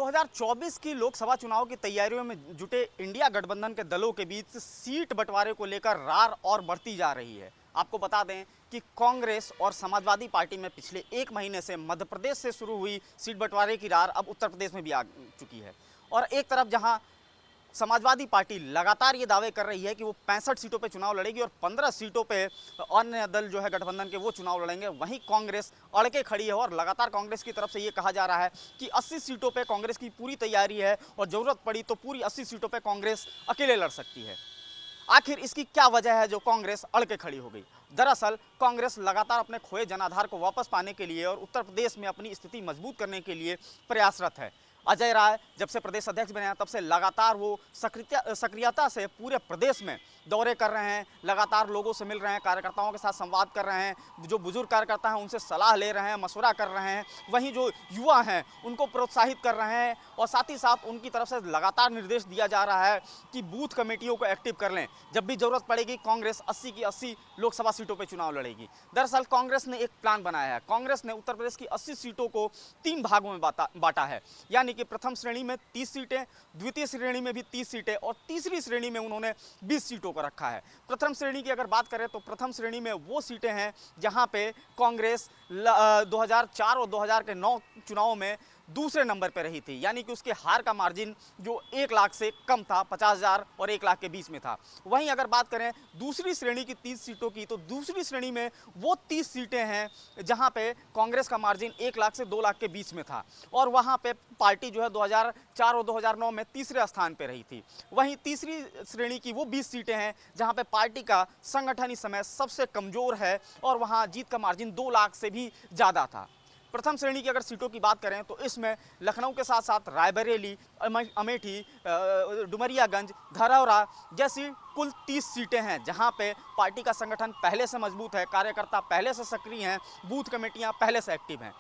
2024 की लोकसभा चुनाव की तैयारियों में जुटे इंडिया गठबंधन के दलों के बीच सीट बंटवारे को लेकर रार और बढ़ती जा रही है। आपको बता दें कि कांग्रेस और समाजवादी पार्टी में पिछले एक महीने से मध्य प्रदेश से शुरू हुई सीट बंटवारे की रार अब उत्तर प्रदेश में भी आ चुकी है। और एक तरफ जहां समाजवादी पार्टी लगातार ये दावे कर रही है कि वो 65 सीटों पे चुनाव लड़ेगी और 15 सीटों पे अन्य दल जो है गठबंधन के वो चुनाव लड़ेंगे, वहीं कांग्रेस अड़के खड़ी है और लगातार कांग्रेस की तरफ से ये कहा जा रहा है कि 80 सीटों पे कांग्रेस की पूरी तैयारी है और ज़रूरत पड़ी तो पूरी 80 सीटों पे कांग्रेस अकेले लड़ सकती है। आखिर इसकी क्या वजह है जो कांग्रेस अड़के खड़ी हो गई? दरअसल कांग्रेस लगातार अपने खोए जनाधार को वापस पाने के लिए और उत्तर प्रदेश में अपनी स्थिति मजबूत करने के लिए प्रयासरत है। अजय राय जब से प्रदेश अध्यक्ष बने हैं तब से लगातार वो सक्रियता से पूरे प्रदेश में दौरे कर रहे हैं, लगातार लोगों से मिल रहे हैं, कार्यकर्ताओं के साथ संवाद कर रहे हैं, जो बुजुर्ग कार्यकर्ता हैं उनसे सलाह ले रहे हैं, मशवरा कर रहे हैं, वहीं जो युवा हैं उनको प्रोत्साहित कर रहे हैं और साथ ही साथ उनकी तरफ से लगातार निर्देश दिया जा रहा है कि बूथ कमेटियों को एक्टिव कर लें। जब भी जरूरत पड़ेगी कांग्रेस 80 की 80 लोकसभा सीटों पर चुनाव लड़ेगी। दरअसल कांग्रेस ने एक प्लान बनाया है। कांग्रेस ने उत्तर प्रदेश की 80 सीटों को 3 भागों में बांटा है, यानी कि प्रथम श्रेणी में 30 सीटें, द्वितीय श्रेणी में भी 30 सीटें और तीसरी श्रेणी में उन्होंने 20 सीटों को रखा है। प्रथम श्रेणी की अगर बात करें तो प्रथम श्रेणी में वो सीटें हैं जहां पे कांग्रेस 2004 और 2009 चुनावों में दूसरे नंबर पर रही थी, यानी कि उसके हार का मार्जिन जो 1 लाख से कम था, 50,000 और 1 लाख के बीच में था। वहीं अगर बात करें दूसरी श्रेणी की 30 सीटों की तो दूसरी श्रेणी में वो 30 सीटें हैं जहां पे कांग्रेस का मार्जिन 1 लाख से 2 लाख के बीच में था और वहां पे पार्टी जो है 2004 और 2009 में तीसरे स्थान पर रही थी। वहीं तीसरी श्रेणी की वो 20 सीटें हैं जहां पे पार्टी का संगठन इस समय सबसे कमजोर है और वहां जीत का मार्जिन 2 लाख से भी ज़्यादा था। प्रथम श्रेणी की अगर सीटों की बात करें तो इसमें लखनऊ के साथ साथ रायबरेली, अमेठी, डुमरियागंज, धरौरा जैसी कुल 30 सीटें हैं जहां पे पार्टी का संगठन पहले से मजबूत है, कार्यकर्ता पहले से सक्रिय हैं, बूथ कमेटियां पहले से एक्टिव हैं।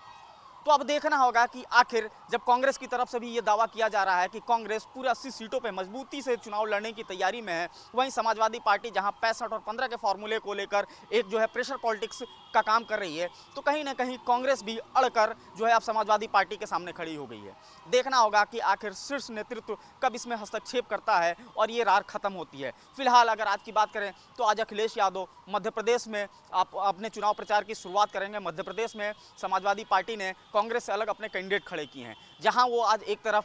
तो अब देखना होगा कि आखिर जब कांग्रेस की तरफ से भी ये दावा किया जा रहा है कि कांग्रेस पूरे 80 सीटों पे मजबूती से चुनाव लड़ने की तैयारी में है, वहीं समाजवादी पार्टी जहां 65 और 15 के फॉर्मूले को लेकर एक जो है प्रेशर पॉलिटिक्स का काम कर रही है, तो कहीं ना कहीं कांग्रेस भी अड़कर जो है अब समाजवादी पार्टी के सामने खड़ी हो गई है। देखना होगा कि आखिर शीर्ष नेतृत्व कब इसमें हस्तक्षेप करता है और ये रार खत्म होती है। फिलहाल अगर आज की बात करें तो आज अखिलेश यादव मध्य प्रदेश में अपने चुनाव प्रचार की शुरुआत करेंगे। मध्य प्रदेश में समाजवादी पार्टी ने कांग्रेस से अलग अपने कैंडिडेट खड़े किए हैं, जहां वो आज एक तरफ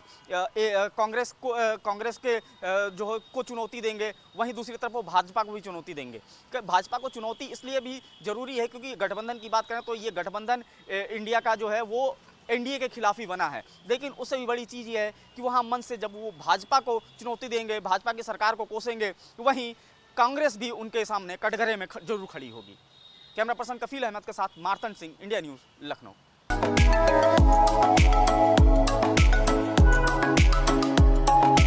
कांग्रेस के को चुनौती देंगे, वहीं दूसरी तरफ वो भाजपा को भी चुनौती देंगे। भाजपा को चुनौती इसलिए भी जरूरी है क्योंकि गठबंधन की बात करें तो ये गठबंधन इंडिया का जो है वो एनडीए के खिलाफ ही बना है, लेकिन उससे भी बड़ी चीज़ ये है कि वहाँ मन से जब वो भाजपा को चुनौती देंगे, भाजपा की सरकार को कोसेंगे, वहीं कांग्रेस भी उनके सामने कटघरे में जरूर खड़ी होगी। कैमरा पर्सन कफील अहमद के साथ मार्तन सिंह, इंडिया न्यूज़, लखनऊ।